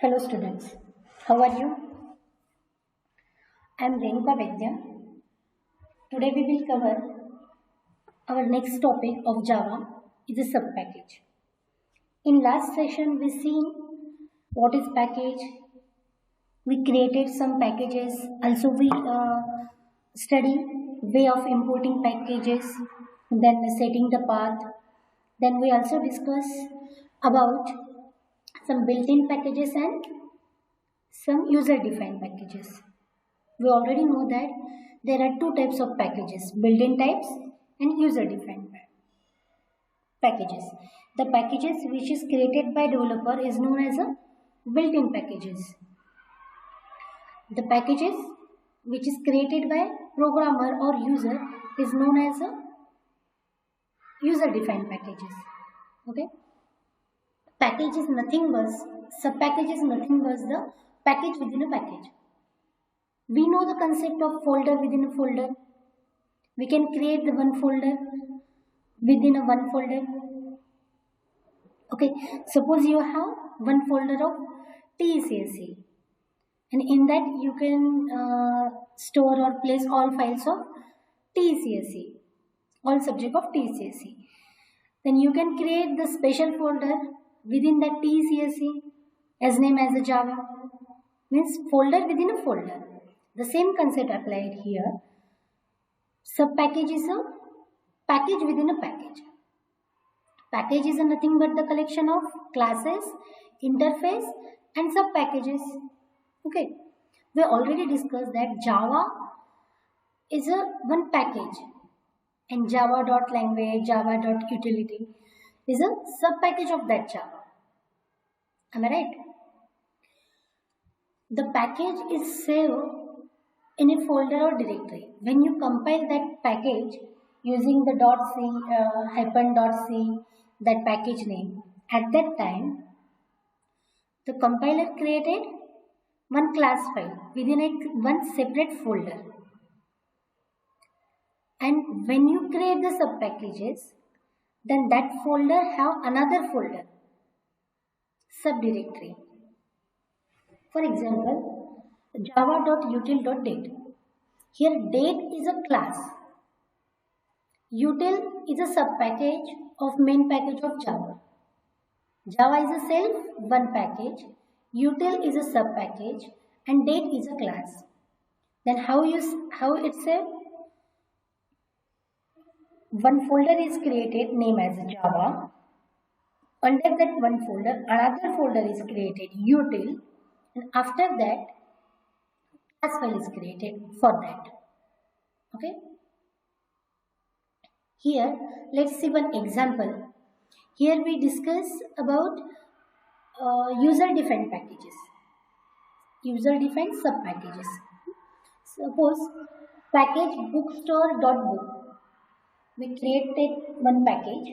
Hello students, how are you? I am Renuka Vaidya. Today we will cover our next topic of Java is a subpackage. In last session we seen what is package. We created some packages. Also we study way of importing packages, then setting the path. Then we also discuss about some built-in packages and some user-defined packages. We already know that there are two types of packages, built-in types and user-defined packages. The packages which is created by developer is known as a built-in packages. The packages which is created by programmer or user is known as a user-defined packages. Okay. Package is nothing but, subpackage is nothing but the package within a package. We know the concept of folder within a folder. We can create the one folder within a one folder. Okay, suppose you have one folder of TCSE, and in that you can store or place all files of TCSE, all subject of TCSE. Then you can create the special folder within that TCSE as name as a Java, means folder within a folder. The same concept applied here. Subpackage is a package within a package. Package is nothing but the collection of classes, interface and subpackages. Okay. We already discussed that Java is a one package and java.language, java.utility is a subpackage of that Java. Am I right? The package is saved in a folder or directory. When you compile that package using the -c, that package name, at that time the compiler created one class file within one separate folder. And when you create the subpackages, then that folder have another folder, subdirectory. For example, java.util.date. Here date is a class. Util is a subpackage of main package of Java. Java is a self one package, util is a subpackage and date is a class. Then how it's a one folder is created name as Java. Under that one folder, another folder is created util, and after that class file is created for that. Okay. Here let's see one example. Here we discuss about user-defined packages, user-defined subpackages. Suppose package bookstore.book. We created one package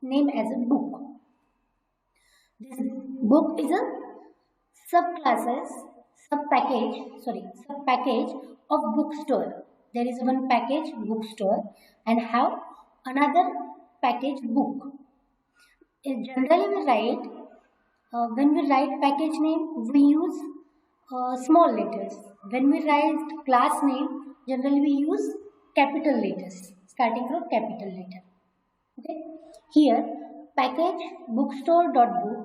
named as a book. This book is a subpackage of bookstore. There is one package bookstore and have another package book. Generally we write, when we write package name, we use small letters. When we write class name, generally we use capital letters, starting from capital letter. Okay. Here, package bookstore.book.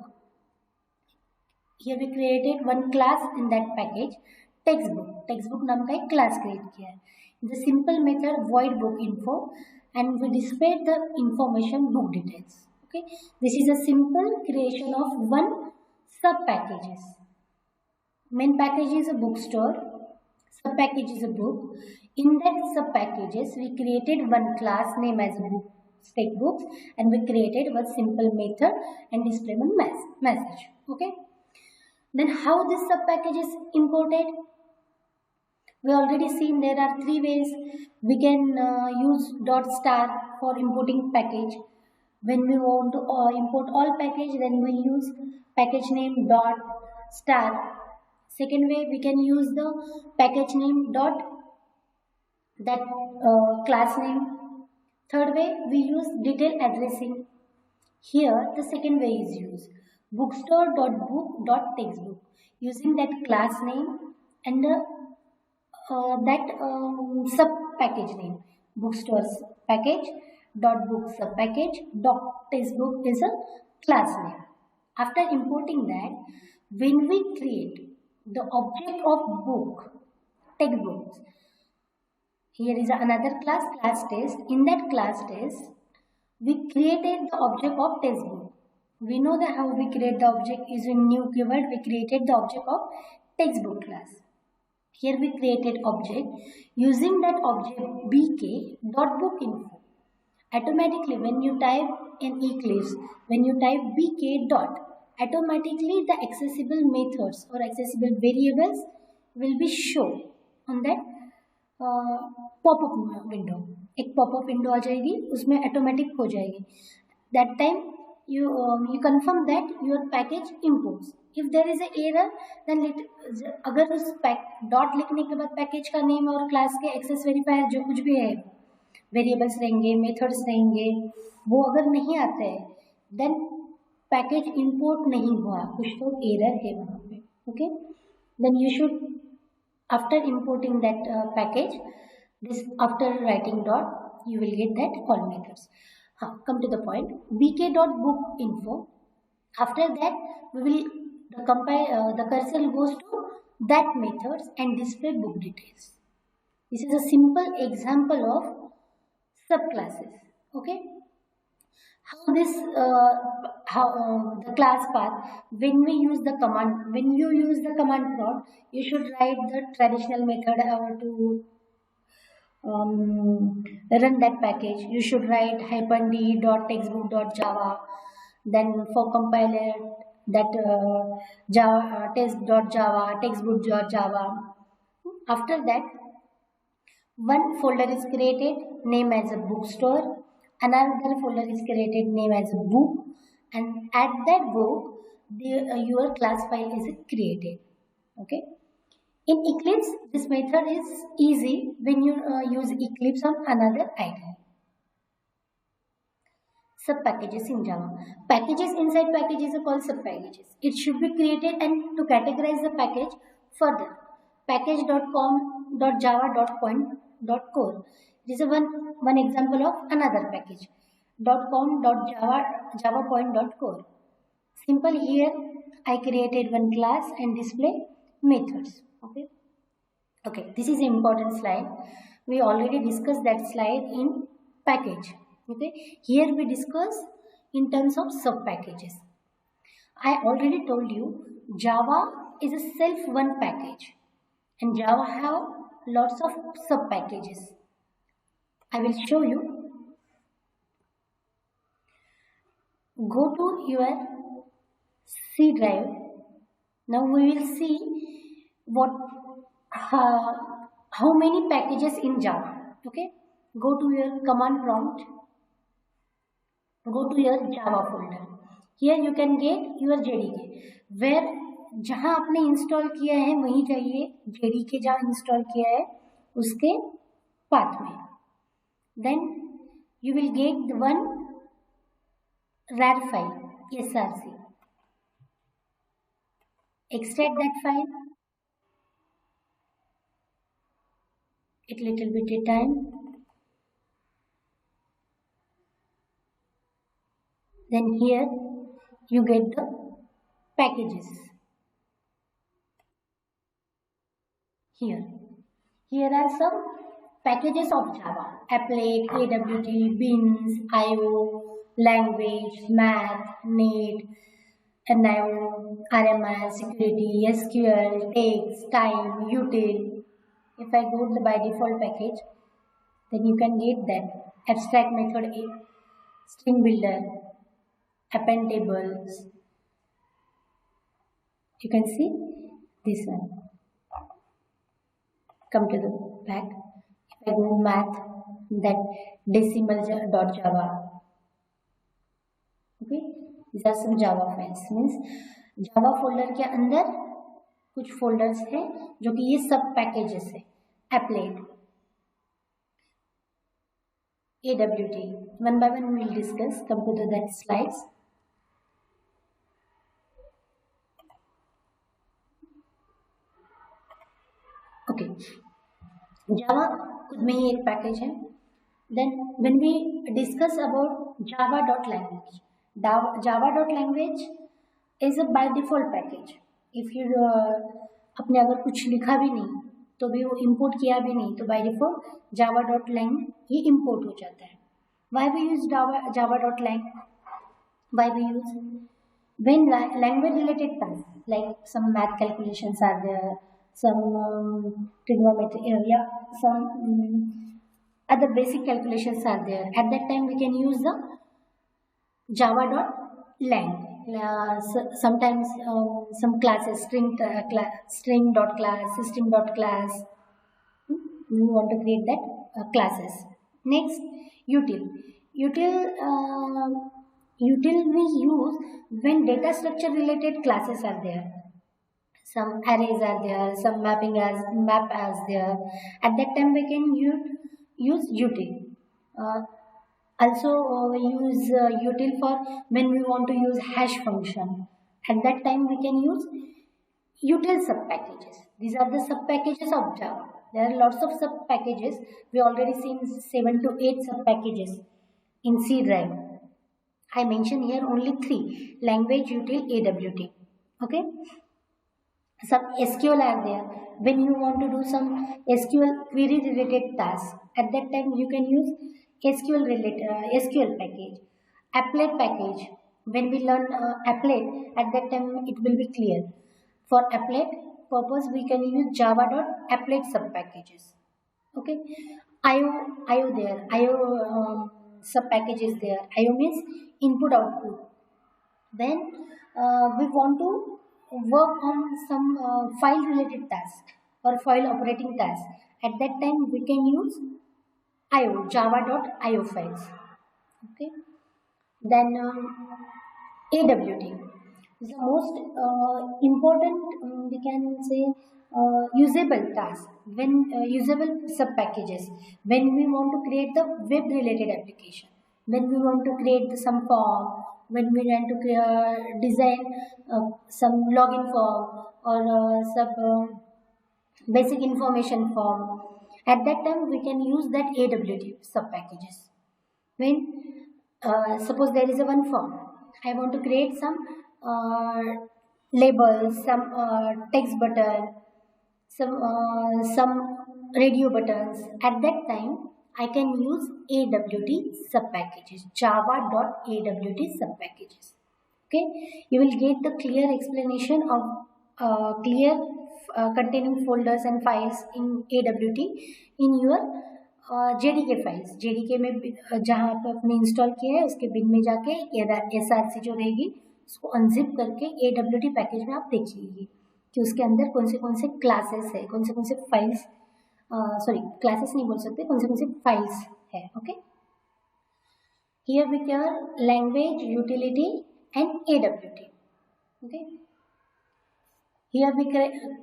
Here we created one class in that package, textbook. Textbook नाम का एक class create किया है. The simple method void book info, and we displayed the information book details. Okay, this is a simple creation of one subpackages. Main package is a bookstore, subpackage is a book. In that subpackages, we created one class name as book, textbooks, and we created one simple method and display one message. Okay. Then how this subpackage is imported? We already seen there are three ways. We can use .star for importing package. When we want to import all package, then we use package name .star. Second way, we can use the package name that class name. Third way, we use detail addressing. Here, the second way is used. bookstore.book.textbook, using that class name and that sub package name, bookstores package dot book sub package dot textbook is a class name. After importing that, when we create the object of book textbooks, here is another class test. In that class test, we created the object of textbook. We know that how we create the object is in new keyword. We created the object of textbook class. Here we created object using that object bk.bookinfo. Automatically when you type in Eclipse, when you type bk dot, automatically the accessible methods or accessible variables will be shown on that popup window. एक popup window आ जाएगी, उसमें automatic हो जाएगी. That time you confirm that your package imports. If there is a error, then अगर उस dot लिखने के बाद पैकेज का नेम और क्लास के एक्सेस वेरीफायर जो कुछ भी है, वेरिएबल्स रहेंगे, मेथड्स रहेंगे, वो अगर नहीं आते हैं, देन पैकेज इंपोर्ट नहीं हुआ, कुछ तो एरर है वहाँ पे. Okay, then you should after importing that package, this after writing dot, you will get that call methods. Come to the point, bk.bookinfo. After that, we will the cursor goes to that methods and display book details. This is a simple example of subclasses. Okay, how this the class path, when we use the command, when you use the command prompt, you should write the traditional method to run that package. You should write -d.textbook.java. Then for compiler, that java test.java, textbook.java. After that, one folder is created, name as a bookstore. Another folder is created, name as a book, and at that book, your class file is created. Okay. In Eclipse, this method is easy when you use Eclipse on another item. Subpackages in Java. Packages inside packages are called subpackages. It should be created and to categorize the package further. Package.com.java.point.core. This is one example of another package. .com.java.point.core. Simple. Here I created one class and display methods. Okay, this is an important slide. We already discussed that slide in package. Okay, here we discuss in terms of sub packages. I already told you Java is a self one package and Java have lots of sub packages. I will show you. Go to your C drive. Now we will see what how many packages in Java. Okay, go to your command prompt, go to your Java folder. Here you can get your JDK. Where जहाँ आपने install किया है वहीं जाइए, JDK जहाँ install किया है उसके पाथ में. Then you will get the one rar file, src. Extract that file. It little bit of time. Then here you get the packages. Here are some packages of Java: applet, awt, beans, io, language, math, net, nio, rms, security, sql, text, time, util. If I go to by default package, then you can get that abstract method, string builder, append tables. You can see this one. Come to the back. If I go math, that decimal.java. Okay, these are some Java files. Means Java folder के अंदर कुछ folders हैं जो कि ये सब packages है. Applet, AWT. One by one we will discuss. Come to that slides. Okay, Java खुद में ही एक पैकेज है. Then when we discuss about Java.language, Java.language is a by default package. If you अपने अगर कुछ लिखा भी नहीं तो भी वो import किया भी नहीं तो by default Java.lang ये import हो जाता है. Why we use Java.lang? Why we use when language related tasks like some math calculations are there, some trigonometry area, some other basic calculations are there. At that time we can use the Java.lang. Sometimes some classes string.class, system.class, we want to create that classes. Next, util we use when data structure related classes are there. Some arrays are there, some map as there. At that time we can use util. Also we use util for when we want to use hash function. At that time we can use util subpackages. These are the subpackages of Java. There are lots of subpackages. We already seen 7 to 8 subpackages in C drive. I mention here only 3: language, util, AWT. Okay. Some SQL are there. When you want to do some SQL query related tasks, at that time you can use SQL package. Applet package. When we learn applet, at that time it will be clear. For applet purpose, we can use Java.applet subpackages. Okay. IO there. IO subpackage is there. IO means input output. Then we want to work on some file related task or file operating task. At that time we can use IO, Java.io files. Okay. Then AWT is the most important, we can say, usable task, when usable subpackages, when we want to create the web related application, when we want to create some form, when we want to design some login form or some basic information form. At that time we can use that AWT subpackages. When suppose there is a one form, I want to create some labels, some text button, some radio buttons. At that time I can use AWT subpackages, Java.AWT subpackages. Okay, you will get the clear explanation of containing folders and files in AWT in your JDK files. JDK में जहाँ पे आपने install किया है उसके बिन में जाके SRC जो रहेगी उसको अनजिप करके AWT पैकेज में आप देखिए कि उसके अंदर कौन से क्लासेस है, कौन से फाइल्स, सॉरी क्लासेस नहीं बोल सकते, कौन से फाइल्स है. Okay, here we cover language, utility and AWT. Okay, here we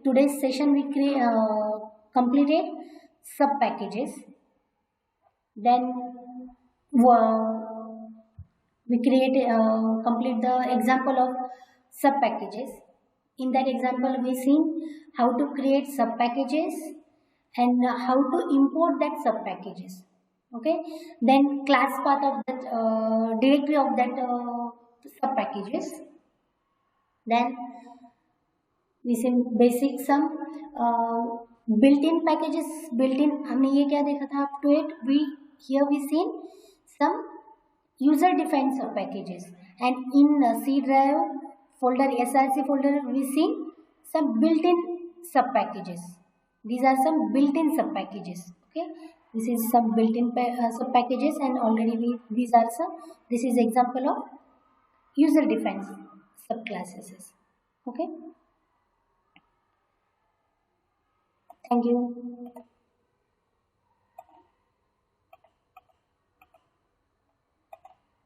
today's session we completed sub packages. Then we complete the example of sub packages. In that example we seen how to create sub packages and how to import that sub packages. Okay, then class path of that directory of that sub packages. Then we see basic some built-in packages. Built-in हमने ये क्या देखा था up to it. Here we seen some user-defined sub packages, and in C drive folder, SRC folder, we seen some built-in sub packages. These are some built-in sub packages. Okay, this is some built-in sub packages, and already these are some. This is example of user-defined subclasses. Okay. Thank you.